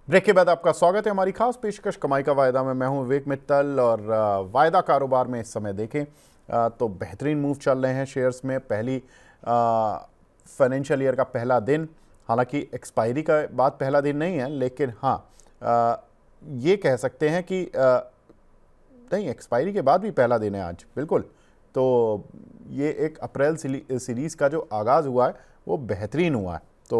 Break के बाद आपका स्वागत है हमारी खास पेशकश कमाई का वायदा में। मैं हूं विवेक मित्तल और वायदा कारोबार में इस समय देखें तो बेहतरीन मूव चल रहे हैं शेयर्स में। पहली फाइनेंशियल ईयर का पहला दिन, हालांकि एक्सपायरी का बाद पहला दिन नहीं है, लेकिन हाँ ये कह सकते हैं कि नहीं, एक्सपायरी के बाद भी पहला दिन है आज, बिल्कुल। तो ये एक अप्रैल सीरीज़ का जो आगाज़ हुआ है वो बेहतरीन हुआ है। तो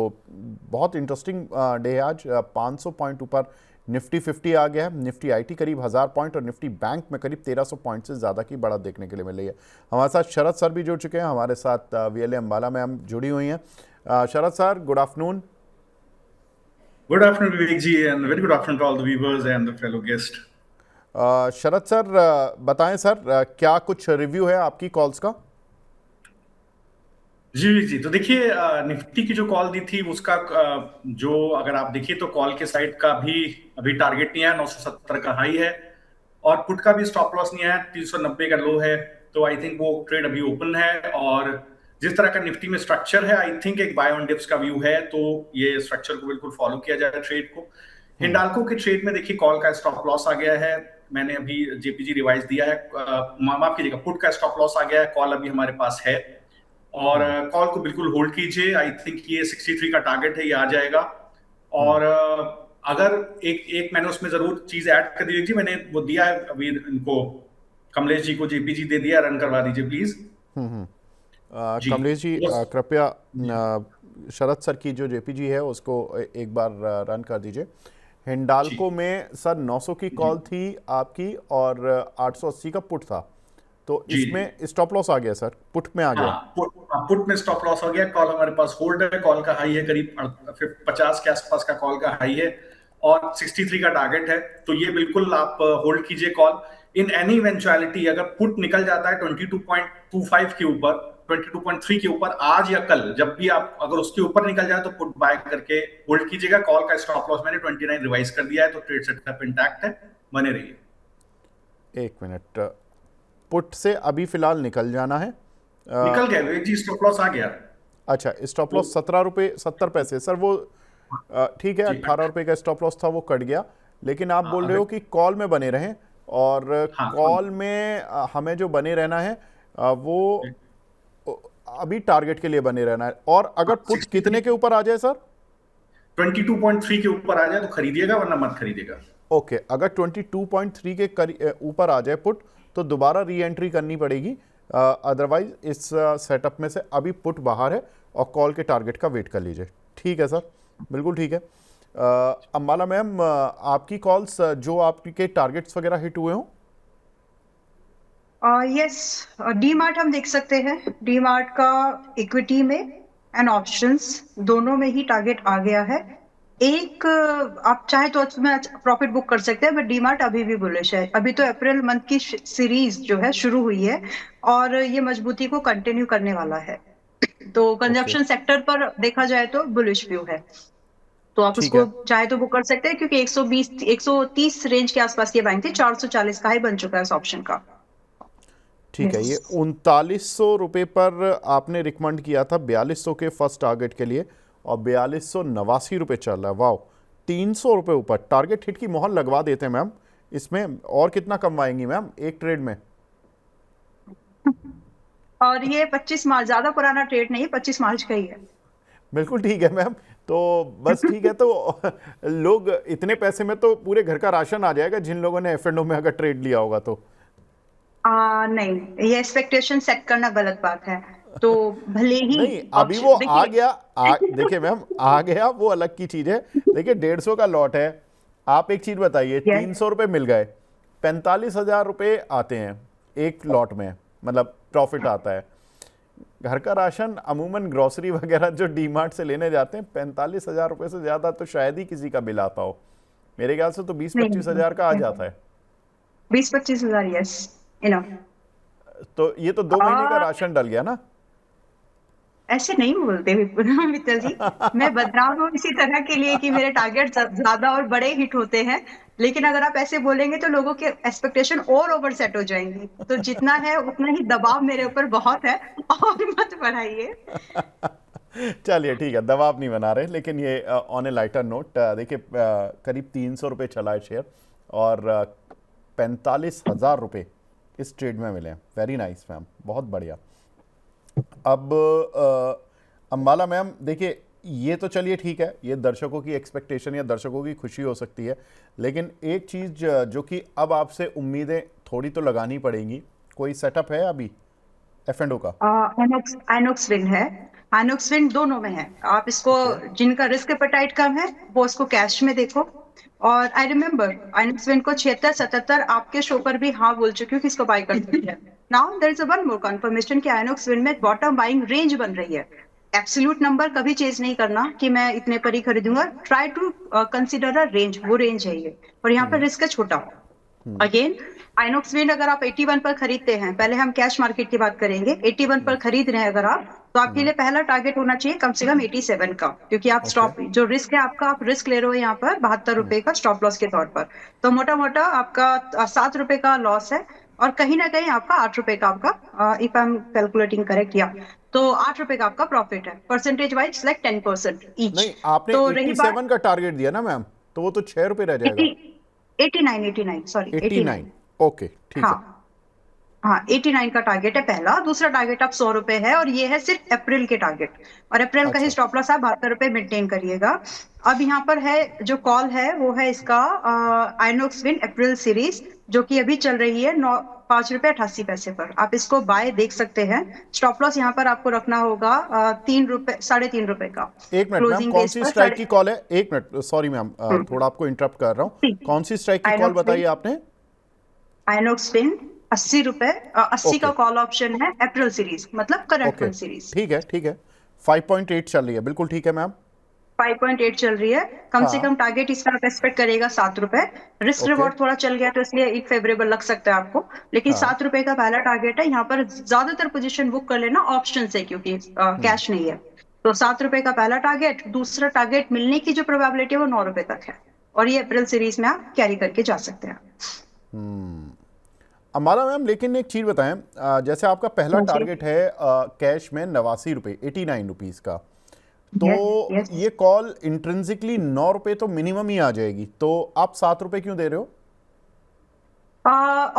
बहुत इंटरेस्टिंग डे है आज। 500 पॉइंट ऊपर निफ्टी 50 आ गया है। निफ्टी आईटी करीब 1000 पॉइंट और निफ्टी बैंक में करीब 1300 पॉइंट से ज़्यादा की बढ़त देखने के लिए मिल रही है। हमारे साथ शरद सर भी जुड़ चुके हैं, हमारे साथ वीएलए अंबाला में हम जुड़ी हुई हैं। Sharad sir, good afternoon. Good afternoon, Vivek ji, and very good afternoon to all the viewers and the fellow guests. Sharad sir, बताएं सर, क्या कुछ रिव्यू है आपकी कॉल्स का? जी विवेक जी, तो देखिए निफ्टी की जो कॉल दी थी उसका जो अगर आप देखिए तो कॉल के साइड का भी अभी टारगेट नहीं आया, 970 का हाई है और पुट का भी स्टॉप लॉस नहीं आया, 390 का लो है। तो आई थिंक वो ट्रेड अभी ओपन है और जिस तरह का निफ्टी में स्ट्रक्चर है, आई थिंक एक बाय ऑन डिप्स का व्यू है, तो ये स्ट्रक्चर को बिल्कुल फॉलो किया जाए ट्रेड को। हम्म। हिंडाल्को के ट्रेड में देखिए कॉल का स्टॉप लॉस आ गया है, मैंने अभी जेपीजी रिवाइज दिया है, माफ कीजिएगा, पुट का स्टॉप लॉस आ गया है, कॉल अभी हमारे पास है और हम्म। कॉल को बिल्कुल होल्ड कीजिए। आई थिंक ये 63 का टारगेट है, ये आ जाएगा। हम्म। और अगर एक एक मैंने उसमें जरूर चीज ऐड कर दी जी, मैंने वो दिया है अभी इनको, कमलेश जी को जेपीजी दे दिया, रन करवा दीजिए प्लीज। हम्म। जी कमलेश जी, बस। कृपया जी शरद सर की जो जेपीजी है उसको एक बार रन कर दीजिए। जी हिंडाल्को में सर 900 की जी कॉल थी आपकी और 880 का पुट था, तो जी इसमें स्टॉप लॉस आ गया सर, पुट में आ गया। हाँ, पुट में स्टॉप लॉस हो गया, कॉल हमारे पास होल्ड है, कॉल का हाई है करीब 50 के आसपास का कॉल का हाई है और 63 का टारगेट है। तो ये बिल्कुल आप होल्ड कीजिए कॉल। इन एनी इवेंचुअलिटी अगर पुट निकल जाता है 22.25 के ऊपर, 22.3 के ऊपर आज या कल, जब भी आप अगर उसके ऊपर निकल जाए तो पुट बाय करके होल्ड कीजिएगा। कॉल का स्टॉप लॉस मैंने 29 रिवाइज कर दिया है, तो ट्रेड सेटअप इंटैक्ट है, बने रहिए। एक मिनट, पुट से अभी फिलहाल निकल जाना है। निकल गया विवेक जी, स्टॉप लॉस आ गया। अच्छा, स्टॉप वो लॉस 17 रुपये 70 पैसे सर, वो ठीक है। जी 18 रुपये का स्टॉप लॉस था, वो कट गया। लेकिन आप हाँ बोल रहे अगर हो कि कॉल में बने रहें, और हाँ कॉल में हमें जो बने रहना है वो अ, अभी टारगेट के लिए बने रहना है। और अगर पुट सिक्सटी कितने थ्री के ऊपर आ जाए सर? 22.3 के ऊपर आ जाए तो खरीदिएगा, वरना मत खरीदिएगा। ओके, अगर 22.3 के ऊपर आ जाए पुट, तो दोबारा री एंट्री करनी पड़ेगी। अदरवाइज इस सेटअप में से अभी पुट बाहर है और कॉल के टारगेट का वेट कर लीजिए। ठीक है सर, बिल्कुल ठीक है। अंबाला मैम, आपकी कॉल्स जो आपके टारगेट्स वगैरह हिट हुए हों? यस, डी मार्ट हम देख सकते हैं। डी मार्ट का इक्विटी में एंड ऑप्शंस दोनों में ही टारगेट आ गया है। एक आप चाहे तो उसमें प्रॉफिट बुक कर सकते हैं, बट डी मार्ट अभी भी बुलिश है। अभी तो अप्रैल मंथ की सीरीज जो है शुरू हुई है और ये मजबूती को कंटिन्यू करने वाला है। तो ओके, कंजप्शन सेक्टर पर देखा जाए तो बुलिश व्यू है, तो आप ठीक उसको है। चाहे तो बुक कर सकते हैं, क्योंकि 120 130 रेंज के आसपास ये बैंक थी, 440 का ही बन चुका है इस ऑप्शन का। ठीक है, यस। ये 3900 रुपये पर आपने रिकमेंड किया था 4200 के फर्स्ट टारगेट के लिए, और 4289 रुपये चल रहा है। वाह, 300 रुपये ऊपर टारगेट हिट की मोहर लगवा देते हैं मैम। इसमें और कितना कमवाएंगी मैम एक ट्रेड में? और ये 25 मार्च, ज्यादा पुराना ट्रेड नहीं है, 25 मार्च का ही है। बिल्कुल ठीक है मैम। तो बस ठीक है, तो लोग इतने पैसे में तो पूरे घर का राशन आ जाएगा, जिन लोगों ने एफ एंड ओ में अगर ट्रेड लिया होगा तो। नहीं, ये एक्सपेक्टेशन सेट करना गलत बात है। तो भले ही नहीं, अभी वो आ देखिए। गया, देखिए मैम, आ गया वो अलग की चीज है। देखिए 150 का लॉट है। आप एक चीज बताइए, यस। 300 रुपये मिल गए, 45,000 रुपये आते हैं एक लॉट में, मतलब प्रॉफिट आता है। घर का राशन अमूमन ग्रोसरी वगैरह जो डी मार्ट से लेने जाते हैं, 45,000 रुपये से ज़्यादा तो शायद ही किसी का बिल आता हो। मेरे ख्याल से तो बीस नहीं, पच्चीस हजार का आ जाता है। 20-25 हजार, यस, इनफ। तो ये तो 2 महीने का राशन डल गया ना। ऐसे नहीं बोलते मित्तल जी। मैं बदनाम हूँ इसी तरह के लिए कि मेरे टारगेट ज्यादा और बड़े हिट होते हैं। लेकिन अगर आप ऐसे बोलेंगे तो लोगों के एक्सपेक्टेशन और ओवर सेट हो जाएंगी, तो जितना है उतना ही दबाव मेरे ऊपर बहुत है, और मत बढ़ाइए। चलिए ठीक है, दबाव नहीं बना रहे, लेकिन ये ऑन ए लाइटर नोट देखिए करीब 300 रुपये चला है शेयर और 45,000 रुपये इस ट्रेड में मिले हैं। वेरी नाइस मैम, बहुत बढ़िया। अब अंबाला मैम देखिए, ये तो चलिए ठीक है, ये दर्शकों की एक्सपेक्टेशन या दर्शकों की खुशी हो सकती है, लेकिन एक चीज़ जो कि अब आपसे उम्मीदें थोड़ी तो लगानी पड़ेंगी, कोई सेटअप है अभी F&O का? आइनॉक्स विन है, आइनॉक्स विन दोनों में है। आप इसको जिनका रिस्क एपेटाइट कम है वो इसको कैश में देखो। और आई रिमेम्बर आइनॉक्स विन को 76-77 आपके शो पर भी हाँ बोल चुकी हूँ कि इसको बाय कर सकते हैं। Now there is a one more confirmation कि आइनॉक्स विन में बॉटम बाइंग रेंज बन रही है। एब्सोल्यूट नंबर कभी चेंज नहीं करना कि मैं इतने पर ही खरीदूंगा। Try to consider a range, वो रेंज है ये, और यहाँ पर रिस्क है छोटा। अगेन आइनॉक्स विंड अगर आप 81 पर खरीदते हैं, पहले हम कैश मार्केट की बात करेंगे, 81 पर खरीद रहे हैं अगर आप, तो आपके लिए पहला टारगेट होना चाहिए कम से कम 87 का, क्योंकि आप स्टॉप जो रिस्क है आपका, आप रिस्क ले रहे हो यहाँ पर 72 रुपए का स्टॉप लॉस के तौर पर। तो मोटा मोटा आपका 7 रुपए का लॉस है, और कहीं ना कहीं आपका 8 रुपए का आपका, if I am calculating correct, या तो 8 रुपए का आपका प्रॉफिट है। Percentage wise like 10% each. नहीं, आपने तो 87 का टारगेट दिया ना मैम, तो वो तो 6 रुपये रह जाएगा। 89 सॉरी 89, ओके ठीक है। हाँ 89 का टारगेट है पहला। दूसरा टारगेट आप 100 रुपए है, और ये है सिर्फ अप्रैल के टारगेट, और अप्रैल का ही स्टॉप लॉस आप 72 रुपए मेंटेन करिएगा। अब यहाँ पर है जो कॉल है वो है इसका आइनॉक्स विन अप्रैल सीरीज, जो कि अभी चल रही है 5 रुपए 88 पैसे पर। आप इसको बाय देख सकते हैं। स्टॉप लॉस यहाँ पर आपको रखना होगा 3 रुपए 3.5 रुपए का। एक मिनट मैम, कौन सी स्ट्राइक की कॉल है? एक मिनट, सॉरी मैम, थोड़ा आपको इंटरप्ट कर रहा हूँ। कौन सी स्ट्राइक की कॉल बताइए आपने? आइनॉक्स विन 80 रुपए 80 का कॉल ऑप्शन है, अप्रैल सीरीज मतलब करंट मंथ सीरीज। ठीक है ठीक है, 5.8 चल रही है, बिल्कुल ठीक है मैम। 5.8 चल रही है। कम से कम टारगेट इसका आप एक्सपेक्ट करेगा 7 रुपए। रिस्क रिवॉर्ड थोड़ा चल गया तो इसलिए एक फेवरेबल लग सकता है आपको, लेकिन 7 रुपए का पहला टारगेट है। यहाँ पर ज्यादातर पोजीशन बुक कर लेना ऑप्शन से, क्योंकि कैश नहीं है। तो 7 रुपए का पहला टारगेट। दूसरा टारगेट मिलने की जो प्रोबेबिलिटी है वो 9 रुपए तक है, और ये अप्रैल सीरीज में आप कैरी करके जा सकते हैं। अंबाला मैम, लेकिन एक चीज़ बताएं, जैसे आपका पहला टारगेट है कैश में 89 रुपये, 89 रुपीज़ का, तो ये कॉल इंट्रिंसिकली 9 रुपये तो मिनिमम ही आ जाएगी, तो आप 7 रुपये क्यों दे रहे हो?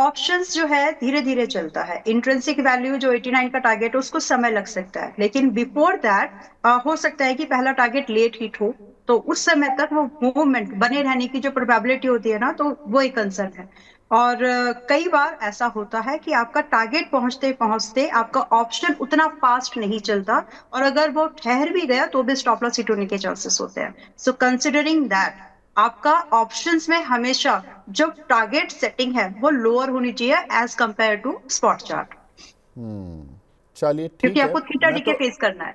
ऑप्शंस जो है धीरे धीरे चलता है। इंट्रिंसिक वैल्यू जो 89 का टारगेट है उसको समय लग सकता है, लेकिन बिफोर दैट हो सकता है कि पहला टारगेट लेट हिट हो, तो उस समय तक वो मूवमेंट बने रहने की जो प्रोबेबिलिटी होती है ना, तो वो एक कंसर्न है। और कई बार ऐसा होता है कि आपका टारगेट पहुंचते पहुंचते आपका ऑप्शन उतना फास्ट नहीं चलता, और अगर वो ठहर भी गया तो भी स्टॉप लॉस हिट होने के चांसेस होते हैं। सो कंसिडरिंग दैट आपका ऑप्शंस में हमेशा जो टारगेट सेटिंग है वो लोअर होनी चाहिए as compare to spot chart. चलिए ठीक क्योंकि है, आपको थीटा डी के फेस करना है।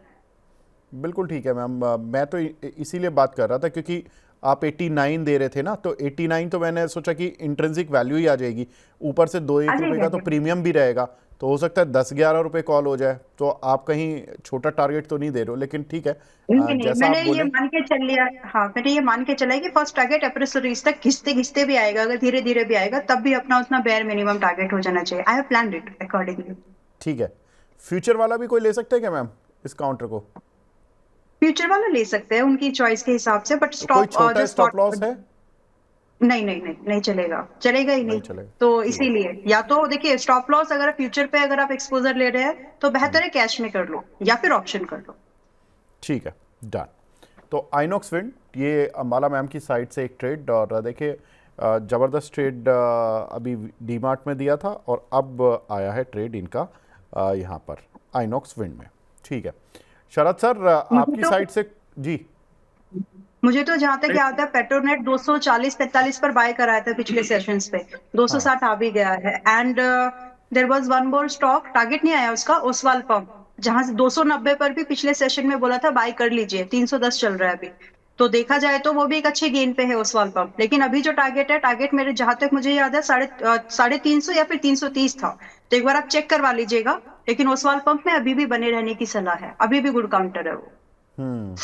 बिल्कुल ठीक है मैम। मैं तो इसीलिए बात कर रहा था क्योंकि आप 89 दे रहे थे ना, तो 89 तो मैंने सोचा कि इंट्रिंसिक वैल्यू ही आ जाएगी, ऊपर से 2-1 रुपये का तो प्रीमियम भी रहेगा, तो हो सकता है 10-11 रुपये कॉल हो जाए, तो आप कहीं छोटा टारगेट तो नहीं दे रहे हो, लेकिन ठीक है जैसा आप बोले। ये मान के चल लिया, हाँ मैंने ये मान के चला कि फर्स्ट टारगेट अप्रैल सीरीज तक घिसते घिसते भी आएगा, अगर धीरे धीरे भी आएगा तब भी अपना उतना बेयर मिनिमम टारगेट हो जाना चाहिए। I have planned it accordingly. ठीक है, फ्यूचर वाला भी कोई ले सकते हैं क्या मैम इस काउंटर को? फ्यूचर वाला ले सकते हैं उनकी चॉइस के हिसाब से, बट कोई छोटा स्टॉप लॉस है? नहीं चलेगा, चलेगा ही नहीं चलेगा। तो इसीलिए या तो देखिए स्टॉप लॉस अगर फ्यूचर पे अगर आप एक्सपोजर ले रहे हैं तो बेहतर है कैश में कर लो या फिर ऑप्शन कर लो। ठीक है, डन। तो आइनॉक्स विंड, ये अंबाला मैम की साइड से एक ट्रेड, और देखिए ज़बरदस्त ट्रेड अभी डीमार्ट में दिया था और अब आया है ट्रेड इनका यहाँ पर आइनॉक्स विंड में। ठीक है शरद सर, आपकी साइड से जी। मुझे तो जहां तक याद है पेट्रोनेट 240-45 पर बाय कराया था पिछले सेशंस पे, 260 आ भी गया है। And there was one more stock, target नहीं आया उसका, ओसवाल पंप, जहां से 290 पर भी पिछले सेशन में बोला था बाय कर लीजिए, 310 चल रहा है अभी, तो देखा जाए तो वो भी एक अच्छे गेन पे है ओसवाल पंप। लेकिन अभी जो टारगेट है, टारगेट मेरे जहां तक मुझे याद है 350 या फिर 330 था, तो एक बार आप चेक करवा लीजिएगा। लेकिन ओसवाल पंप में अभी भी बने रहने की सलाह है, अभी भी गुड काउंटर है वो।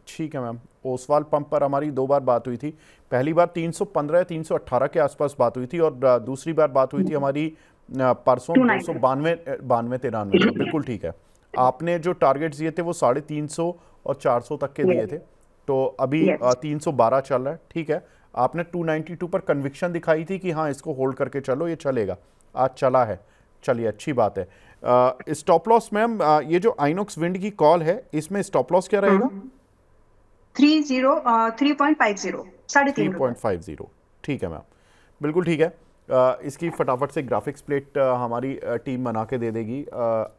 ठीक है मैम, ओसवाल पंप पर हमारी 2 बार बात हुई थी। पहली बार 315 या 318 के आसपास बात हुई थी, और दूसरी बार बात हुई थी हमारी परसों 292-93 पर। बिल्कुल ठीक है, आपने जो टारगेट्स दिए थे वो 350 और 400 तक के दिए थे, तो अभी Yes. 312 चल रहा है, ठीक है। आपने 292 पर कन्विक्शन दिखाई थी कि हाँ इसको होल्ड करके चलो, ये चलेगा, आज चला है, चलिए अच्छी बात है। स्टॉप लॉस मैम, ये जो आइनॉक्स विंड की कॉल है इसमें स्टॉप लॉस क्या रहेगा? 3.50 ₹3.50 3.50, ठीक है मैम, बिल्कुल ठीक है। इसकी फटाफट से ग्राफिक्स प्लेट हमारी टीम बना के दे देगी।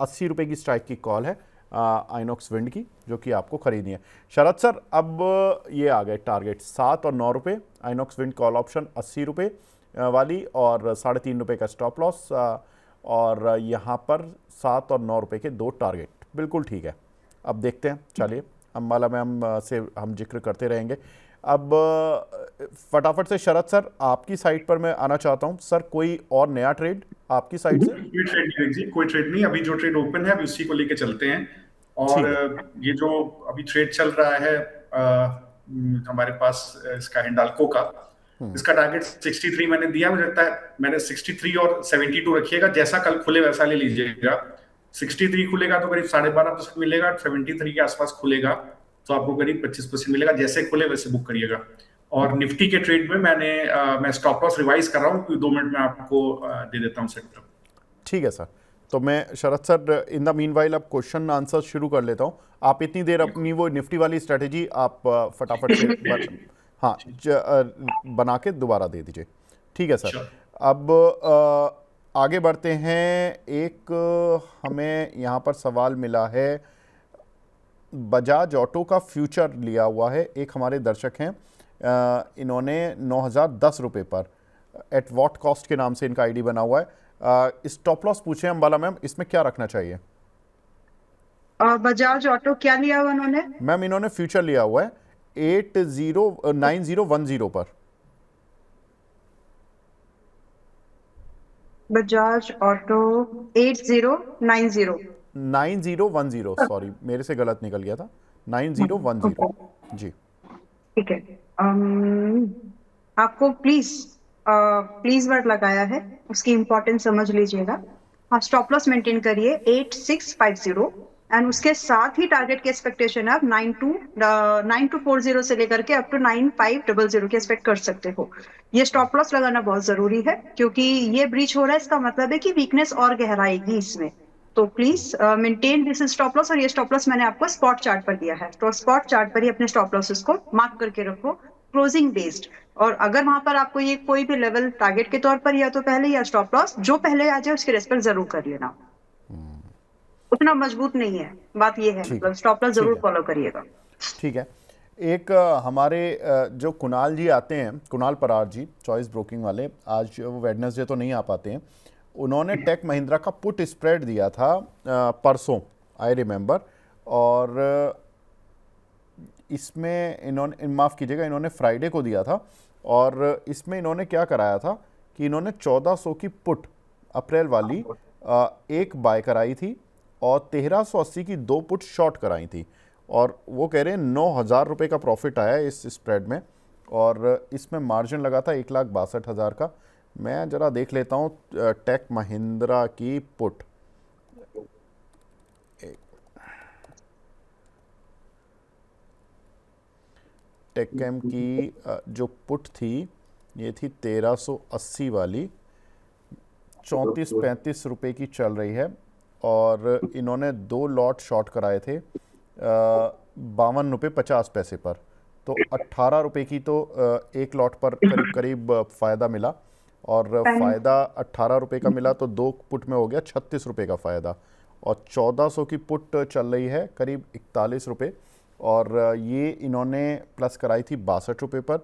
80 रुपये की स्ट्राइक की कॉल है आइनॉक्स विंड की, जो कि आपको खरीदनी है। शरद सर, अब ये आ गए टारगेट 7 और 9 रुपये, आइनॉक्स विंड कॉल ऑप्शन 80 रुपये वाली और 3.5 रुपये का स्टॉप लॉस, और यहाँ पर 7 और 9 रुपये के 2 टारगेट, बिल्कुल ठीक है। अब देखते हैं, चलिए अम्बाला मैम से हम जिक्र करते रहेंगे। अब फटाफट से शरद सर, आपकी साइट पर मैं आना चाहता हूं। सर, कोई और नया ट्रेड आपकी साइट से? कोई ट्रेड नहीं जी, कोई ट्रेड नहीं। अभी जो ट्रेड ओपन है अभी उसी को लेके चलते हैं। और ये जो अभी ट्रेड चल रहा है हमारे पास इसका हिंडाल्को का, इसका टारगेट 63 मैंने दिया। मुझे लगता है मैंने 63 और 72 रखिएगा, जैसा कल खुले वैसा ले लीजिएगा। 63 खुलेगा तो करीब 12.5% मिलेगा, 73 के आसपास खुलेगा तो आपको करीब 25% मिलेगा। जैसे खुले वैसे बुक करिएगा। और निफ्टी के ट्रेड में मैं स्टॉप लॉस रिवाइज कर रहा हूँ, 2 मिनट में आपको दे देता हूँ सेट। ठीक है सर, तो मैं शरद सर इन द मीनवाइल अब क्वेश्चन आंसर शुरू कर लेता हूँ। आप इतनी देर अपनी वो निफ्टी वाली स्ट्रेटेजी आप फटाफट से हाँ बना के दोबारा दे दीजिए, ठीक है सर। अब आगे बढ़ते हैं। एक हमें यहाँ पर सवाल मिला है, बजाज ऑटो का फ्यूचर लिया हुआ है, एक हमारे दर्शक हैं, इन्होंने 9,010 रुपये पर एट वॉट कॉस्ट के नाम से इनका आईडी बना हुआ है। स्टॉप लॉस पूछे अम्बाला मैम, इसमें क्या रखना चाहिए? बजाज ऑटो क्या लिया हुआ उन्होंने? मैम इन्होंने फ्यूचर लिया हुआ है 9010 पर। बजाज ऑटो 8090 9010, सॉरी मेरे से गलत निकल गया था, 9010 जी। ठीक है। आपको प्लीज वर्ड लगाया है, उसकी इंपॉर्टेंस समझ लीजिएगा। आप स्टॉप लॉस मेंटेन करिए 8650 एंड उसके साथ ही टारगेट की एक्सपेक्टेशन आप 9240 से लेकर के अप टू 9500 की एक्सपेक्ट कर सकते हो। ये स्टॉप लॉस लगाना बहुत जरूरी है, क्योंकि ये ब्रीच हो रहा है, इसका मतलब है कि वीकनेस और गहराएगी इसमें। तो please maintain this stop loss. और ये स्टॉप लॉस मैंने आपको स्पॉट चार्ट पर दिया है, तो स्पॉट चार्ट पर ही अपने स्टॉप लॉसेस को मार्क करके रखो, क्लोजिंग बेस्ड। और अगर वहां पर आपको ये कोई भी लेवल टारगेट के तौर पर या तो पहले या स्टॉप लॉस जो पहले आ जाए उसके रेस्पेक्ट जरूर कर लेना। उतना मजबूत नहीं है, बात ये है, मतलब स्टॉप लॉस जरूर फॉलो करिएगा। ठीक है। एक हमारे जो कुणाल जी आते हैं, कुणाल परार जी, चॉइस ब्रोकिंग वाले, आज वो वेडनेसडे तो नहीं आ पाते हैं, उन्होंने टेक महिंद्रा का पुट स्प्रेड दिया था परसों, आई रिमेंबर। और इसमें इन्होंने, माफ़ कीजिएगा, इन्होंने फ्राइडे को दिया था। और इसमें इन्होंने क्या कराया था कि इन्होंने 1400 की पुट अप्रैल वाली एक बाय कराई थी और 1380 की 2 पुट शॉर्ट कराई थी। और वो कह रहे हैं 9,000 रुपये का प्रॉफिट आया इस स्प्रेड में, और इसमें मार्जिन लगा था 1,62,000 का। मैं ज़रा देख लेता हूँ टेक महिंद्रा की पुट। टेककेम की जो पुट थी ये थी 1380 वाली, 34-35 रुपये की चल रही है। और इन्होंने 2 लॉट शॉर्ट कराए थे 52 रुपये 50 पैसे पर, तो 18 रुपये की तो एक लॉट पर करीब करीब फ़ायदा मिला। और फ़ायदा 18 रुपये का मिला तो 2 पुट में हो गया 36 रुपये का फ़ायदा। और 1400 की पुट चल रही है करीब 41 रुपये, और ये इन्होंने प्लस कराई थी 62 रुपये पर।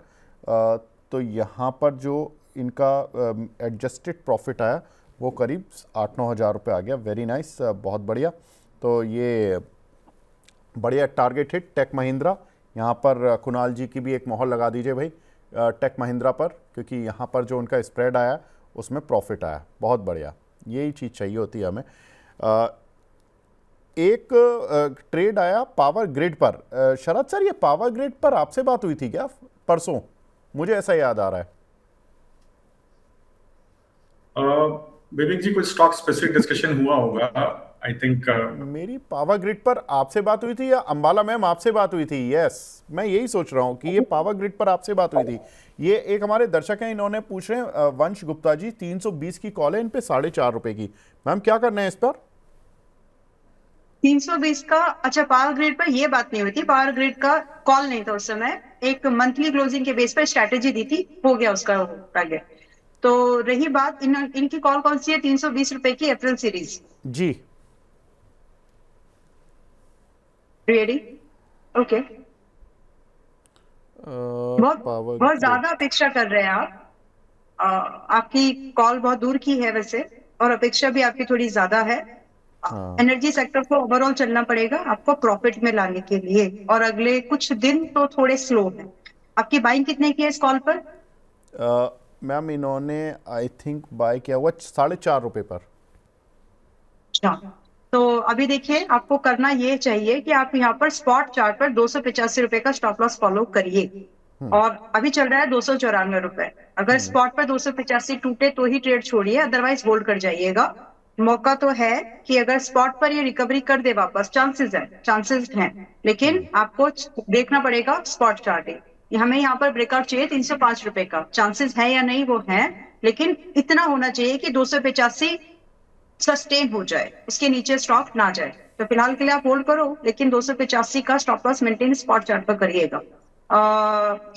तो यहाँ पर जो इनका एडजस्टेड प्रॉफिट आया वो करीब 8-9 हज़ार रुपये आ गया। वेरी नाइस, बहुत बढ़िया। तो ये बढ़िया टारगेट हिट टेक महिंद्रा। यहाँ पर कुणाल जी की भी एक मोहर लगा दीजिए भाई टेक महिंद्रा पर, क्योंकि यहाँ पर जो उनका स्प्रेड आया उसमें प्रॉफिट आया। बहुत बढ़िया, यही चीज़ चाहिए होती है हमें। एक ट्रेड आया पावर ग्रिड पर। शरद सर, ये पावर ग्रिड पर आपसे बात हुई थी क्या परसों? मुझे ऐसा याद आ रहा है। विवेक जी, कोई स्टॉक स्पेसिफिक डिस्कशन हुआ होगा। आई थिंक मेरी पावर ग्रिड पर आपसे बात हुई थी या अंबाला मैम आपसे बात हुई थी? यस, मैं यही सोच रहा हूँ कि ये पावर ग्रिड पर आपसे बात हुई थी। ये एक हमारे दर्शक हैं, इन्होंने पूछ रहे हैं, वंश गुप्ता जी, 320 की कॉल है इन पे 4.5 रुपए की। मैम क्या करना है इस पर? 320 का, अच्छा पावर ग्रिड पर ये बात नहीं हुई थी, पावर ग्रिड का कॉल नहीं था उस समय, एक मंथली क्लोजिंग के बेस पर स्ट्रैटेजी दी थी, हो गया उसका टारगेट। तो रही बात इनकी कॉल कौन सी है? 320 रुपए की अप्रैल सीरीज। जी रेडी? ओके। बहुत पावर बहुत ज्यादा अपेक्षा कर रहे हैं आप। आपकी कॉल बहुत दूर की है वैसे, और अपेक्षा भी आपकी थोड़ी ज्यादा है। हाँ। एनर्जी सेक्टर को ओवरऑल चलना पड़ेगा आपको प्रॉफिट में लाने के लिए, और अगले कुछ दिन तो थोड़े स्लो है। आपकी बाइंग कितने की है इस कॉल पर? मैम इन्होंने आई थिंक बाय किया हुआ 4.5 रुपए पर। अच्छा, तो अभी देखिए आपको करना ये चाहिए कि आप यहाँ पर स्पॉट चार्ट पर 285 रुपए का स्टॉप लॉस फॉलो करिए, और अभी चल रहा है 294 रुपए। अगर स्पॉट पर 285 टूटे तो ही ट्रेड छोड़िए, अदरवाइज होल्ड कर जाइएगा। मौका तो है कि अगर स्पॉट पर ये रिकवरी कर दे वापस, चांसेस हैं, लेकिन आपको देखना पड़ेगा स्पॉट चार्ट। हमें यहाँ पर ब्रेकआउट चाहिए 305 रुपए का, चांसेस है या नहीं वो है, लेकिन इतना होना चाहिए कि 285 सस्टेन हो जाए, उसके नीचे स्टॉक ना जाए। तो फिलहाल के लिए आप होल्ड करो, लेकिन 285 का stop loss maintain spot chart पर करिएगा।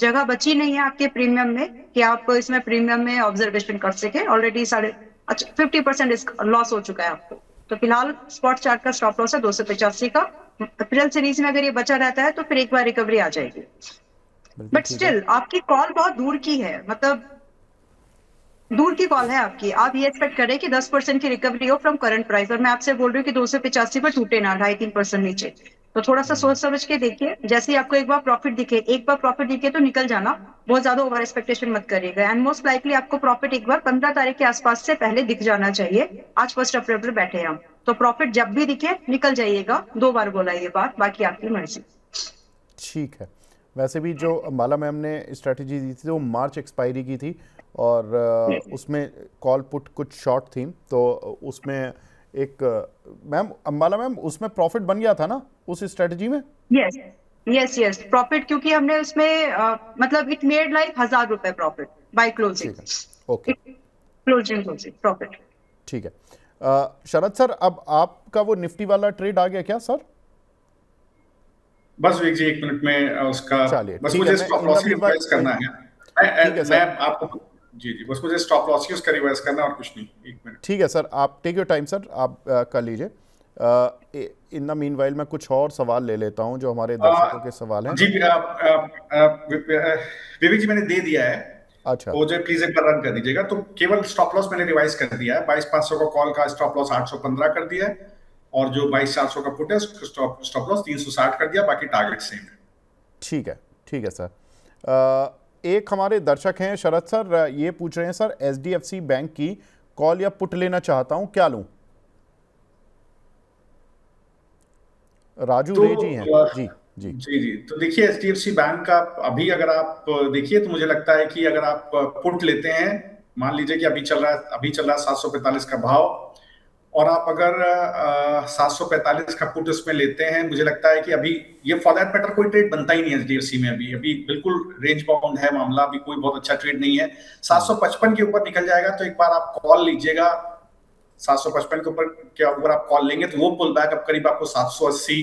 जगह बची नहीं है आपके प्रीमियम में कि आप इसमें प्रीमियम में ऑब्जर्वेशन कर सके, ऑलरेडी 50% लॉस हो चुका है आपको। तो फिलहाल स्पॉट चार्ट का स्टॉप लॉस है 285 का। अप्रैल सीरीज में अगर ये बचा रहता है तो फिर एक बार रिकवरी आ जाएगी, बट स्टिल आपकी कॉल बहुत दूर की है, मतलब दूर की कॉल है आपकी। आप ये एक्सपेक्ट करें कि 10% की रिकवरी हो फ्रॉम करंट प्राइस, और मैं आपसे बोल रही हूँ कि 285 पर टूटे ना, 2.5-3% नीचे। तो थोड़ा सा सोच समझ के देखिए, जैसे ही आपको एक बार प्रॉफिट दिखे तो निकल जाना, बहुत ज्यादा ओवर एक्सपेक्टेशन मत करिएगा। एंड मोस्ट लाइकली आपको प्रॉफिट एक बार 15 तारीख के आसपास से पहले दिख जाना चाहिए। आज 1 अप्रैल पर बैठे हैं हम, तो प्रॉफिट जब भी दिखे निकल जाइएगा। 2 बार बोला ये बात, बाकी आपकी मर्जी। ठीक है। वैसे भी जो अंबाला मैम ने स्ट्रेटजी दी थी वो मार्च एक्सपायरी की थी, और उसमें कॉल पुट कुछ शॉर्ट थी, तो उसमें एक मैम अंबाला मैम उसमें प्रॉफिट बन गया था ना उस स्ट्रेटजी में? यस प्रॉफिट, क्योंकि हमने उसमें मतलब इट मेड लाइक 1000 रुपए profit by closing. Okay, closing profit. ठीक है। शरद सर, अब आपका वो निफ्टी वाला ट्रेड आ गया क्या सर? बस विवेक जी 1 मिनट में उसका, चलिए बस ठीक है, मुझे मैं stop in loss the he meanwhile, revise करना है। ठीक है मैं सर। आपको, जी बस मुझे स्टॉप लॉस ही उसका रिवाइज करना है और कुछ नहीं। 1 मिनट। ठीक है सर, आप टेक योर टाइम सर, आप कर लीजिए। इन द मीनवाइल मैं कुछ और सवाल ले लेता हूं जो हमारे दर्शकों के सवाल हैं। जी विवेक जी मैंने दे दिया है, अच्छा, वो जो प्लीज एक बार रन कर दीजिएगा। तो केवल स्टॉप लॉस मैंने रिवाइज कर दिया है, 22,500 का कॉल का स्टॉप लॉस 815 कर दिया है, और जो 22,400 का पुट है स्टॉप लॉस 360 कर दिया, बाकी टारगेट सेम है। ठीक है सर। एक हमारे दर्शक हैं शरद सर, ये पूछ रहे हैं सर, HDFC बैंक की कॉल या पुट लेना चाहता हूं, क्या लूं? राजू तो रे जी हैं। जी जी तो देखिए HDFC बैंक का अभी अगर आप देखिए तो मुझे लगता है कि अगर आप पुट लेते हैं, मान लीजिए कि अभी चल रहा है 745 का भाव, और आप अगर 745 का पुट इसमें लेते हैं, मुझे लगता है कि अभी ये फॉर दैट मैटर कोई ट्रेड बनता ही नहीं है HDFC में। अभी बिल्कुल रेंज बाउंड है मामला, अभी कोई बहुत अच्छा ट्रेड नहीं है। 755 के ऊपर निकल जाएगा तो एक बार आप कॉल लीजिएगा। 755 के ऊपर आप कॉल लेंगे तो वो पुल बैक अब करीब आपको 780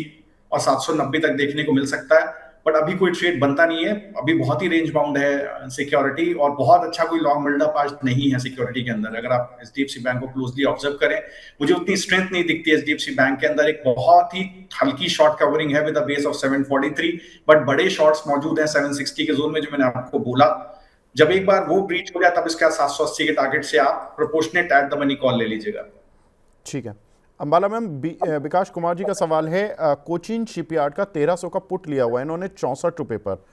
और 790 तक देखने को मिल सकता है, बट अभी कोई ट्रेड बनता नहीं है। अभी बहुत ही रेंज बाउंड है सिक्योरिटी, और बहुत अच्छा कोई लॉन्ग बिल्डअप आज नहीं है सिक्योरिटी के अंदर। अगर आप HDFC बैंक को क्लोजली ऑब्जर्व करें, मुझे उतनी स्ट्रेंथ नहीं दिखती है HDFC बैंक के अंदर। एक बहुत ही हल्की शॉर्ट कवरिंग है with a base of 743, but बड़े शॉर्ट्स मौजूद हैं 760 के जोन में, जो मैंने आपको बोला। जब एक बार वो ब्रीच हो गया तब इसका 780 के टारगेट से आप proportionate at the money call ले लीजिएगा। ठीक है। अंबाला मैम, विकास कुमार जी का सवाल है, कोचीन शिपयार्ड का 1300 का पुट लिया हुआ है इन्होंने 64 रुपए पर।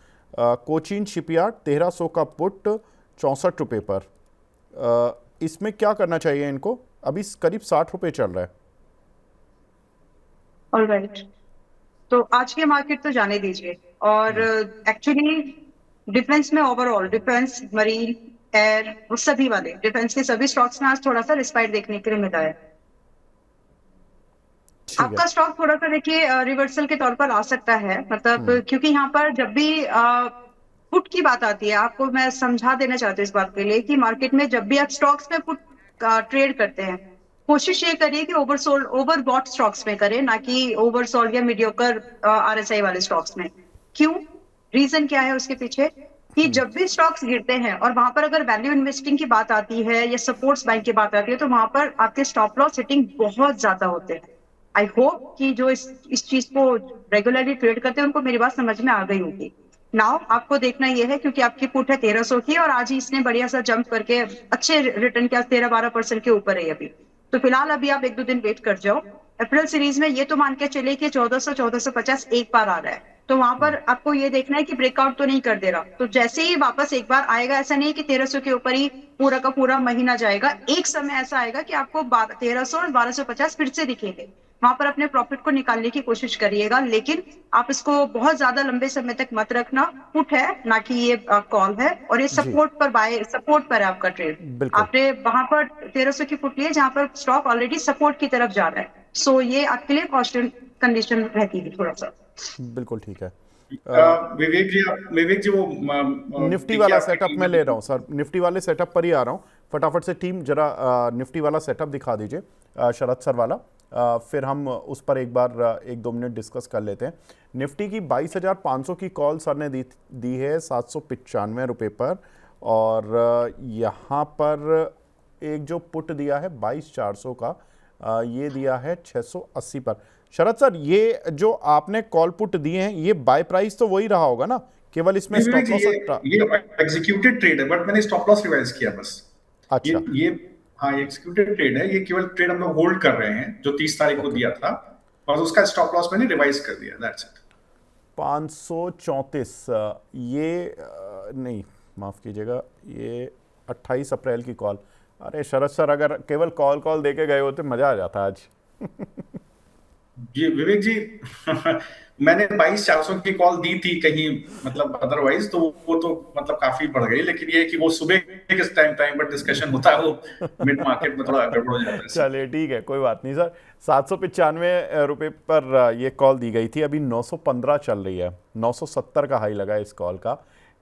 कोचीन शिपयार्ड 1300 का पुट 64 रुपए पर, इसमें क्या करना चाहिए इनको? अभी करीब 60 रुपए चल रहा है। ऑलराइट, तो आज के मार्केट तो जाने दीजिए, और एक्चुअली डिफेंस में ओवरऑल डिफेंस, मरीन, एयर, वो सभी वाले डिफेंस के सभी स्टॉक्स में आज थोड़ा सा रिस्पाइट देखने के लिए मिला है। ठीक है। आपका स्टॉक थोड़ा सा देखिए रिवर्सल के तौर पर आ सकता है, मतलब क्योंकि यहाँ पर जब भी पुट की बात आती है, आपको मैं समझा देना चाहती हूँ इस बात के लिए कि मार्केट में जब भी आप स्टॉक्स में पुट ट्रेड करते हैं, कोशिश ये करिए कि ओवरसोल्ड ओवरबॉट स्टॉक्स में करें, ना कि ओवरसोल्ड या मीडियोकर आरएसआई वाले स्टॉक्स में। क्यों? रीजन क्या है उसके पीछे कि जब भी स्टॉक्स गिरते हैं और वहां पर अगर वैल्यू इन्वेस्टिंग की बात आती है या सपोर्ट्स बाइंग की बात आती है, तो वहां पर आपके स्टॉप लॉस हिटिंग बहुत ज्यादा होते हैं। आई होप कि जो इस चीज को रेगुलरली ट्रेड करते हैं उनको मेरी बात समझ में आ गई होगी। नाउ आपको देखना ये है, क्योंकि आपकी पुट है 1300 की और आज ही इसने बढ़िया सा जंप करके अच्छे रिटर्न के 13-12% के ऊपर है अभी, तो फिलहाल अभी आप 1-2 दिन वेट कर जाओ। अप्रैल सीरीज में ये तो मान के चले कि 1400-1450 एक बार आ रहा है, तो वहां पर आपको ये देखना है कि ब्रेकआउट तो नहीं कर दे रहा। तो जैसे ही वापस एक बार आएगा, ऐसा नहीं कि 1300 के ऊपर ही पूरा का पूरा महीना जाएगा, एक समय ऐसा आएगा कि आपको 1300 और 1250 फिर से दिखेंगे। वहां पर अपने प्रॉफिट को निकालने की कोशिश करिएगा, लेकिन आप इसको बहुत ज्यादा लंबे समय तक मत रखना। पुट है ना कि ये कॉल है, और ये जी सपोर्ट पर है आपका ट्रेड। बिल्कुल आपने वहां पर 1300 की पुट ली है जहां पर स्टॉक ऑलरेडी सपोर्ट की तरफ जा रहा है, सो ये आपके लिए कॉस्टन कंडीशन रहती है थोड़ा सा। बिल्कुल ठीक है। विवेक जी वो निफ्टी देखिए वाला आपकी सेटअप टीम मैं ले में रहा हूँ सर, निफ्टी वाले सेटअप पर ही आ रहा हूँ। फटाफट से टीम जरा निफ्टी वाला सेटअप दिखा दीजिए शरद सर वाला, फिर हम उस पर एक बार 1-2 मिनट डिस्कस कर लेते हैं। निफ्टी की 22,500 की कॉल सर ने दी है 795 रुपये पर, और यहाँ पर एक जो पुट दिया है 22,400 का, ये दिया है 680 पर। शरद सर, ये जो आपने कॉल पुट दिए हैं ये बाय प्राइस तो वही रहा होगा ना, केवल इसमें विवेक स्टॉप जी लॉस? ये एग्जीक्यूटेड ट्रेड है, बट मैंने स्टॉप लॉस रिवाइज किया बस। अच्छा ये हाँ, ये एग्जीक्यूटेड ट्रेड है, ये केवल ट्रेड हम लोग होल्ड कर रहे हैं जो 30 तारीख को ओके। दिया था, और उसका स्टॉप लॉस मैंने रिवाइज कर दिया, दैट्स इट। 534 ये नहीं, माफ़ कीजिएगा, ये 28 अप्रैल की कॉल। अरे शरद सर, अगर केवल कॉल देके गए होते मज़ा आ जाता आज। ये विवेक जी मैंने 22,400 की कॉल दी थी कहीं, मतलब अदरवाइज तो वो तो मतलब काफी बढ़ गई, लेकिन ये है कि वो सुबह के टाइम पर डिस्कशन होता है, वो मिड मार्केट में थोड़ा गड़बड़ हो जाता है। चलिए ठीक है, कोई बात नहीं सर। 795 रुपये पर ये कॉल दी गई थी, अभी 915 चल रही है, 970 का हाई लगा इस कॉल का।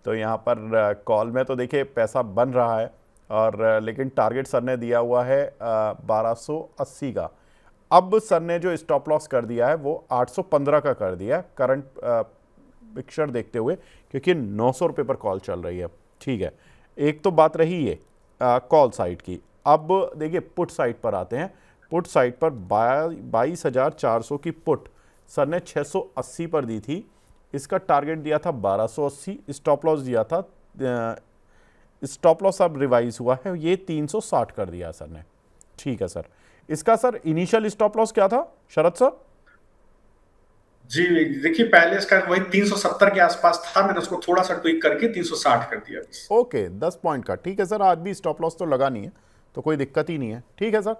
तो यहाँ पर कॉल में तो देखिए पैसा बन रहा है, और लेकिन टारगेट सर ने दिया हुआ है 1280 का। अब सर ने जो स्टॉप लॉस कर दिया है वो 815 का कर दिया है करंट पिक्चर देखते हुए, क्योंकि 900 रुपये पर कॉल चल रही है। ठीक है, एक तो बात रही ये कॉल साइड की। अब देखिए पुट साइड पर आते हैं। पुट साइड पर 22,400 की पुट सर ने 680 पर दी थी, इसका टारगेट दिया था 1280, स्टॉप लॉस दिया था, स्टॉप लॉस अब रिवाइज हुआ है, ये 360 कर दिया सर ने। ठीक है सर, इसका सर इनिशियल स्टॉप लॉस क्या था शरद सर? जी देखिए, पहले इसका वही 370 के आसपास था, मैंने उसको थोड़ा सा ट्विक करके 360 कर दिया बस। ओके, 10 पॉइंट का। ठीक है सर, आज भी स्टॉप लॉस तो लगा नहीं है, तो कोई दिक्कत ही नहीं है। ठीक है सर,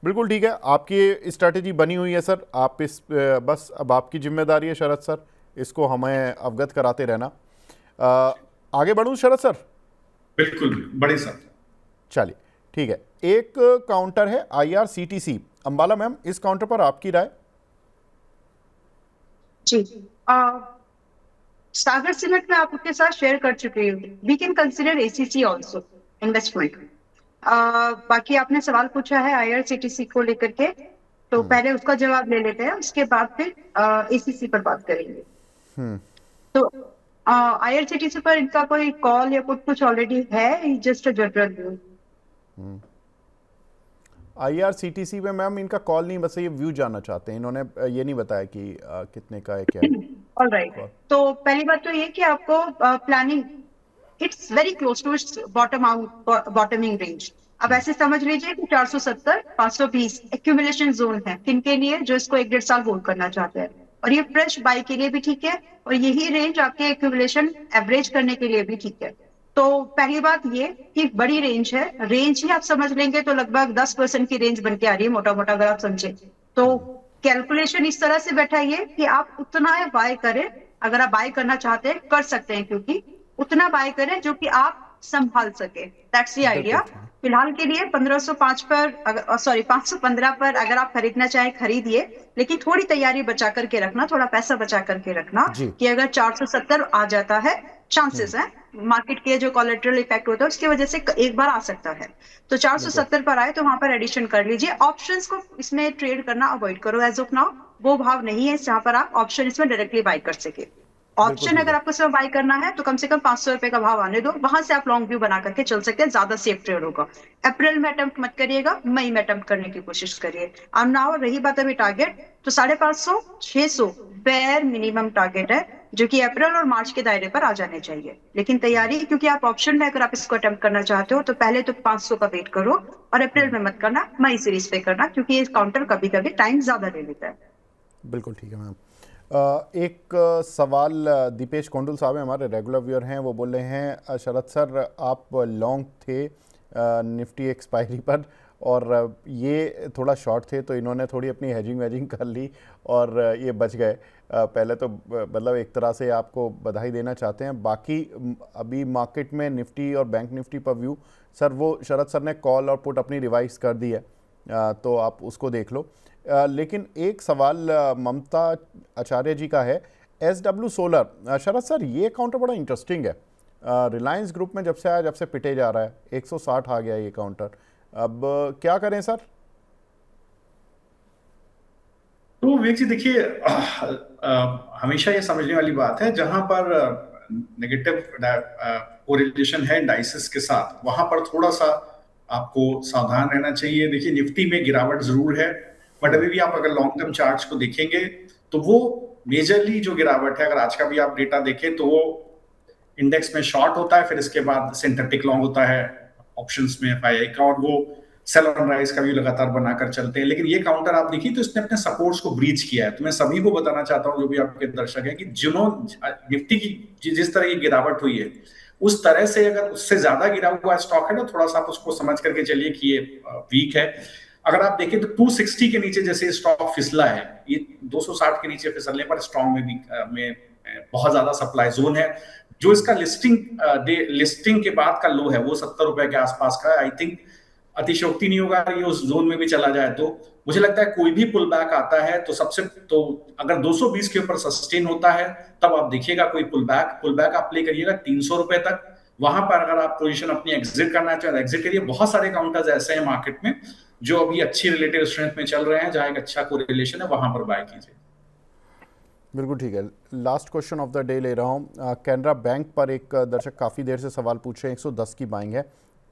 बिल्कुल ठीक है, आपकी स्ट्रैटेजी बनी हुई है सर। आप इस बस अब आपकी जिम्मेदारी है शरद सर, इसको हमें अवगत कराते रहना। आगे बढ़ूँ शरद सर? बिल्कुल, बड़े सर। चलिए ठीक है, एक काउंटर है IRCTC। अंबाला मैम, इस काउंटर पर आपकी राय? जी, सागर सीमेंट में आपके साथ शेयर कर चुकी हूँ। We can consider ACC also investment. बाकी आपने सवाल पूछा है IRCTC को लेकर के, तो पहले उसका जवाब ले लेते हैं, उसके बाद फिर ACC पर बात करेंगे। तो IRCTC पर इनका कोई कॉल या कुछ ऑलरेडी है, just a general view. IRCTC में मैम इनका कॉल नहीं, बस ये व्यू जानना चाहते हैं। इन्होंने ये नहीं बताया कि कितने का है, क्या है। ऑलराइट, तो पहली बात तो ये कि आपको planning it's very close to it's bottoming range. अब ऐसे समझ लीजिए कि 470 520 एक्यूमुलेशन जोन है किनके लिए, जो इसको 1-1.5 साल होल्ड करना चाहते हैं, और ये फ्रेश बाई के लिए भी ठीक है, और यही रेंज आपके एक्यूमुलेशन एवरेज करने के लिए भी ठीक है। तो पहली बात ये कि बड़ी रेंज है, रेंज ही आप समझ लेंगे तो लगभग 10% की रेंज बन के आ रही है, मोटा मोटा अगर आप समझे तो। कैलकुलेशन इस तरह से बैठाइए कि आप उतना बाय करें, अगर आप बाय करना चाहते हैं कर सकते हैं, क्योंकि उतना बाय करें जो कि आप संभाल सके, दैट्स द आइडिया। फिलहाल के लिए 1505 पर सॉरी 515 पर अगर आप खरीदना चाहें खरीदिए, लेकिन थोड़ी तैयारी बचा करके रखना, थोड़ा पैसा बचा करके रखना जी। कि अगर 470 आ जाता है, चांसेस है मार्केट के जो कोलेटरल इफेक्ट होता है उसकी वजह से एक बार आ सकता है, तो 470 पर आए तो वहां पर एडिशन कर लीजिए। ऑप्शंस को इसमें ट्रेड करना अवॉइड करो, एज ऑफ नाउ वो भाव नहीं है जहां पर आप ऑप्शन इसमें डायरेक्टली बाय कर सके। बिल्कुल ऑप्शन ठीक अगर है। आपको इसमें बाय करना है तो कम से कम 500 रुपए का भाव आने दो, वहां से आप लॉन्ग व्यू बना करके चल सकते हैं, ज्यादा सेफ ट्रेड होगा। अप्रैल में अटेम्प्ट मत करिएगा, मई में अटेम्प्ट करने की कोशिश करिए। अब नाउ रही बात अभी टारगेट, तो 550 600 बेयर मिनिमम टारगेट है, जो कि अप्रैल और मार्च के दायरे पर आ जाने चाहिए। लेकिन तैयारी, क्योंकि आप ऑप्शन में अगर आप इसको अटेम्प्ट करना चाहते हो तो पहले तो 500 का वेट करो, और अप्रैल में मत करना, मई सीरीज पे करना, क्योंकि ये काउंटर कभी कभी टाइम ज्यादा ले लेता है। बिल्कुल ठीक है मैम। एक सवाल दीपेश कोंडुल साहब हैं, हमारे रेगुलर व्यूअर हैं, वो बोल रहे हैं शरद सर आप लॉन्ग थे निफ्टी एक्सपायरी पर और ये थोड़ा शॉर्ट थे, तो इन्होंने थोड़ी अपनी हेजिंग वेजिंग कर ली और ये बच गए। पहले तो मतलब एक तरह से आपको बधाई देना चाहते हैं। बाकी अभी मार्केट में निफ्टी और बैंक निफ्टी पर व्यू सर, वो शरद सर ने कॉल और पुट अपनी रिवाइज कर दी है, तो आप उसको देख लो। लेकिन एक सवाल ममता आचार्य जी का है, SW सोलर। शरद सर ये काउंटर बड़ा इंटरेस्टिंग है, रिलायंस ग्रुप में जब से आया, जब से पिटे जा रहा है, 160 आ गया ये काउंटर, अब क्या करें सर? तो विवेक जी देखिए, हमेशा ये समझने वाली बात है, जहां पर नेगेटिव कोरिलेशन है इंडाइसेस के साथ, वहां पर थोड़ा सा आपको सावधान रहना चाहिए। देखिए निफ्टी में गिरावट जरूर है, बट अभी भी आप अगर लॉन्ग टर्म चार्ट्स को देखेंगे तो वो मेजरली जो गिरावट है, अगर आज का भी आप डेटा देखें तो वो इंडेक्स में शॉर्ट होता है, फिर इसके बाद सिंथेटिक लॉन्ग होता है ऑप्शंस में FII का, और वो सेल ऑन राइज का भी लगातार बनाकर चलते हैं। लेकिन ये काउंटर आप देखिए तो इसने अपने सपोर्ट्स को ब्रीच किया है। तो मैं सभी को बताना चाहता हूं, जो भी आपके दर्शक हैं, कि निफ्टी की जिस तरह की गिरावट हुई है, उस तरह से अगर उससे ज्यादा गिरा हुआ स्टॉक है ना, थोड़ा सा आप उसको समझ करके चलिए कि ये वीक है। अगर आप देखें तो 260 के नीचे जैसे स्टॉक फिसला है, ये 260 के नीचे फिसलने पर स्ट्रॉन्ग में बहुत ज्यादा सप्लाई जोन है। जो इसका लिस्टिंग के बाद का लो है वो 70 रुपए के आसपास का है। आई थिंक अतिशयोक्ति नहीं होगा ये उस जोन में भी चला जाए, तो मुझे लगता है कोई भी पुल बैक आता है तो अगर 220 के ऊपर सस्टेन होता है तब आप देखिएगा कोई पुल बैक आप प्ले करिएगा 300 रुपए तक। वहां पर अगर आप पोजीशन अपनी एग्जिट करना चाहें तो एग्जिट करिए। बहुत सारे काउंटर्स ऐसे हैं मार्केट में जो अभी अच्छी रिलेटिव स्ट्रेंथ में चल रहे हैं, जहां एक अच्छा कोरिलेशन है, वहां पर बाय कीजिए। बिल्कुल ठीक है। Last question of the day ले रहा हूँ। कैनरा बैंक पर एक दर्शक काफ़ी देर से सवाल पूछ रहे हैं, 110 की बाइंग है,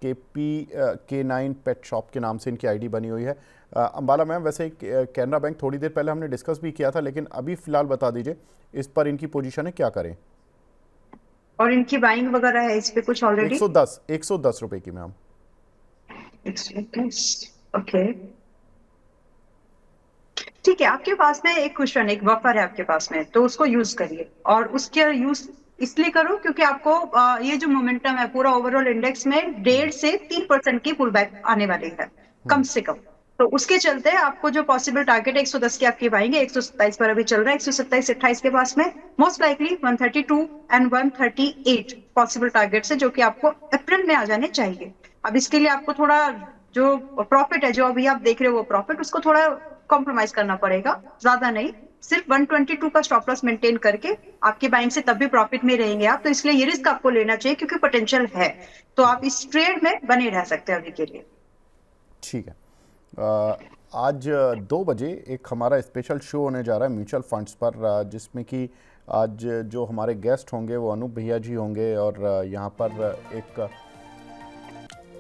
K9 पेट शॉप के नाम से इनकी आईडी बनी हुई है। अंबाला मैम, वैसे कैनरा बैंक थोड़ी देर पहले हमने डिस्कस भी किया था, लेकिन अभी फ़िलहाल बता दीजिए इस पर इनकी पोजीशन है, क्या करें? और इनकी बाइंग वगैरह है इस पे कुछ ऑलरेडी? 110 रुपए की मैम। ओके ठीक है, आपके पास में एक क्वेश्चन, एक बफर है आपके पास में, तो उसको यूज करिए। और उसके यूज इसलिए करो क्योंकि आपको ये जो मोमेंटम है पूरा ओवरऑल इंडेक्स में 1.5 से 3% की पुल बैक आने वाली है कम से कम। तो उसके चलते आपको जो पॉसिबल टारगेट है 110 की आपकी बाइंग है, 127 पर अभी चल रहा है, 127 28 के पास में most likely 132 and 138 possible targets है, जो कि आपको अप्रैल में आ जाने चाहिए। अब इसके लिए आपको थोड़ा जो प्रॉफिट है, जो अभी आप देख रहे हो वो प्रॉफिट, उसको थोड़ा कॉम्प्रोमाइज करना पड़ेगा, ज्यादा नहीं। सिर्फ 122 का स्टॉप लॉस मेंटेन करके आपकी बाइंग से तब भी प्रॉफिट में रहेंगे आप, तो इसलिए ये रिस्क आपको लेना चाहिए क्योंकि पोटेंशियल है, तो आप इस ट्रेड में बने रह सकते हैं अभी के लिए। ठीक है। आज 2 बजे एक हमारा स्पेशल शो होने जा रहा है म्यूचुअल फंड्स पर, जिसमें कि आज जो हमारे गेस्ट होंगे वो अनूप भैया जी होंगे, और यहाँ पर एक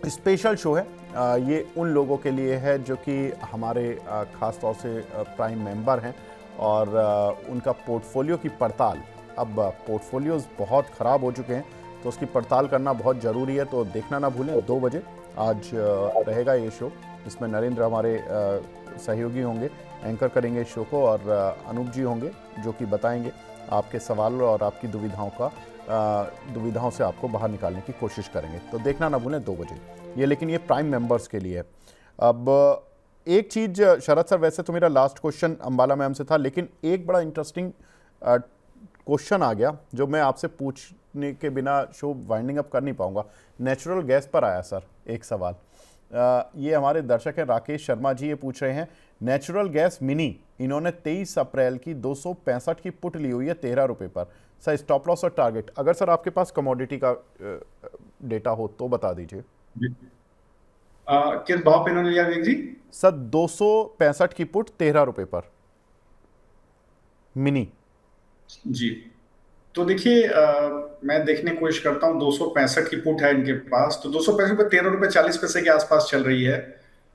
स्पेशल शो है। ये उन लोगों के लिए है जो कि हमारे ख़ास तौर से प्राइम मेंबर हैं, और उनका पोर्टफोलियो की पड़ताल, अब पोर्टफोलियोज़ बहुत ख़राब हो चुके हैं तो उसकी पड़ताल करना बहुत ज़रूरी है। तो देखना ना भूलें, 2 बजे आज रहेगा ये शो। इसमें नरेंद्र हमारे सहयोगी होंगे, एंकर करेंगे इस शो को, और अनूप जी होंगे जो कि बताएंगे आपके सवाल और आपकी दुविधाओं से आपको बाहर निकालने की कोशिश करेंगे। तो देखना ना भूलें 2 बजे ये, लेकिन ये प्राइम मेंबर्स के लिए है। अब एक चीज़ शरद सर, वैसे तो मेरा लास्ट क्वेश्चन अंबाला मैम से था, लेकिन एक बड़ा इंटरेस्टिंग क्वेश्चन आ गया जो मैं आपसे पूछने के बिना शो वाइंडिंग अप कर नहीं पाऊंगा। नेचुरल गैस पर आया सर एक सवाल, ये हमारे दर्शक हैं राकेश शर्मा जी, ये पूछ रहे हैं नेचुरल गैस मिनी इन्होंने 23 अप्रैल की 265 की पुट ली हुई है 13 रुपये पर। सर स्टॉप लॉस और टारगेट, अगर सर आपके पास कमोडिटी का डेटा हो तो बता दीजिए। किस भाव पे इन्होंने लिया विवेक जी? सर 265 की पुट 13 रुपये पर मिनी। जी, तो देखिए मैं देखने की कोशिश करता हूँ। 265 की पुट है इनके पास, तो 265 पे 13 रुपए 40 पैसे के आसपास चल रही है।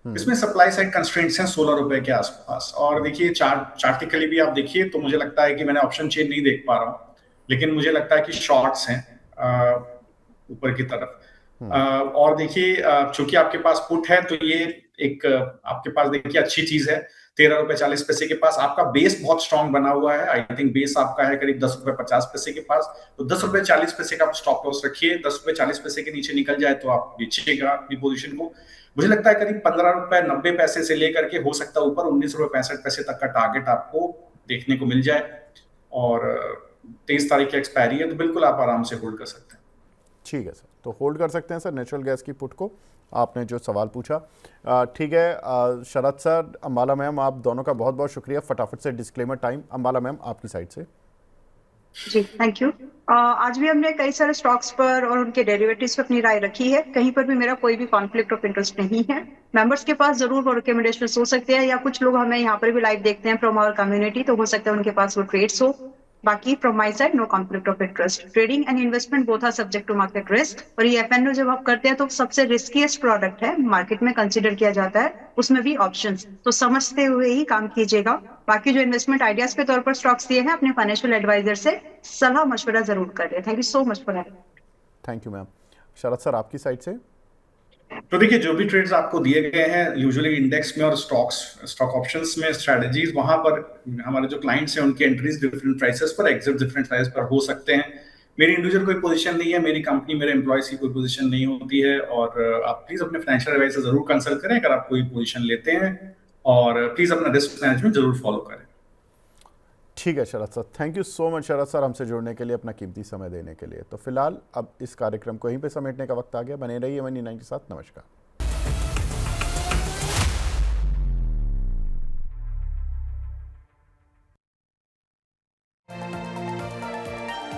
इसमें सप्लाई साइड कंस्ट्रेंट्स हैं 16 रुपए के आसपास। और देखिए चार्टिकली भी आप देखिए तो मुझे लगता है कि मैंने ऑप्शन चेन नहीं देख पा रहा हूँ, लेकिन मुझे लगता है कि शॉर्ट्स हैं ऊपर की तरफ। और देखिए चूंकि आपके पास पुट है तो ये एक आपके पास देखिए अच्छी चीज है। 13 रुपए 40 पैसे के पास आपका बेस बहुत स्ट्रांग बना हुआ है। आई थिंक बेस आपका है करीब 10 रुपए 50 पैसे के पास, तो 10 रुपए 40 पैसे का आप स्टॉप लॉस रखिए। 10 रुपए 40 पैसे के नीचे निकल जाए तो आप बेचिएगा अपनी पोजीशन को। मुझे लगता है करीब 15 रुपए 90 पैसे से लेकर के हो सकता है ऊपर 19 रुपए 65 पैसे तक का टारगेट आपको देखने को मिल जाए। और 23 तारीख की एक्सपायरी है, तो बिल्कुल आप आराम से होल्ड कर सकते हैं। ठीक है सर, तो होल्ड कर सकते हैं सर नेचुरल गैस की पुट को, आपने जो सवाल पूछा। ठीक है शरद सर, अंबाला मैम, आप दोनों का बहुत बहुत शुक्रिया। फटाफट से डिस्क्लेमर टाइम, अंबाला मैम आपकी साइड से। जी थैंक यू। आज भी हमने कई सारे स्टॉक्स पर और उनके डेरिवेटिव्स पर अपनी राय रखी है। कहीं पर भी मेरा कोई भी कॉन्फ्लिक्ट ऑफ इंटरेस्ट नहीं है। मेंबर्स के पास जरूर वो रिकमेंडेशंस हो सकते हैं, या कुछ लोग हमें यहाँ पर भी लाइव देखते हैं फ्रॉम आवर कम्युनिटी, तो हो सकता है उनके पास वो ट्रेड्स हो। बाकी from my side no conflict of interest. Trading and investment both are subject to market risk. और ये एफएनओ जब आप करते हैं तो सबसे रिस्कीएस्ट प्रोडक्ट है मार्केट में कंसिडर किया जाता है, उसमें भी ऑप्शंस, तो समझते हुए ही काम कीजिएगा। बाकी जो इन्वेस्टमेंट आइडियाज के तौर पर स्टॉक्स दिए हैं अपने फाइनेंशियल एडवाइजर से सलाह मशवरा जरूर करें। Thank you so much for that. Thank you ma'am. Sharad sir आपकी साइड से। तो देखिए जो भी ट्रेड्स आपको दिए गए हैं यूजुअली इंडेक्स में और स्टॉक ऑप्शंस में स्ट्रेटजीज, वहां पर हमारे जो क्लाइंट्स हैं उनके एंट्रीज डिफरेंट प्राइसेस पर, एग्जिट डिफरेंट प्राइस पर हो सकते हैं। मेरी इंडिविजुअल कोई पोजीशन नहीं है, मेरी कंपनी मेरे एम्प्लॉयज की कोई पोजीशन नहीं होती है। और आप प्लीज अपने फाइनेंशियल एडवाइजर जरूर कंसल्ट करें अगर आप कोई पोजीशन लेते हैं, और प्लीज अपना रिस्क मैनेजमेंट जरूर फॉलो करें। ठीक है Sharad sir, thank you so much Sharad sir, हमसे जुड़ने के लिए, अपना कीमती समय देने के लिए। तो फिलहाल अब इस कार्यक्रम को यहीं पे समेटने का वक्त आ गया। बने रहिए मनी 9 के साथ। नमस्कार।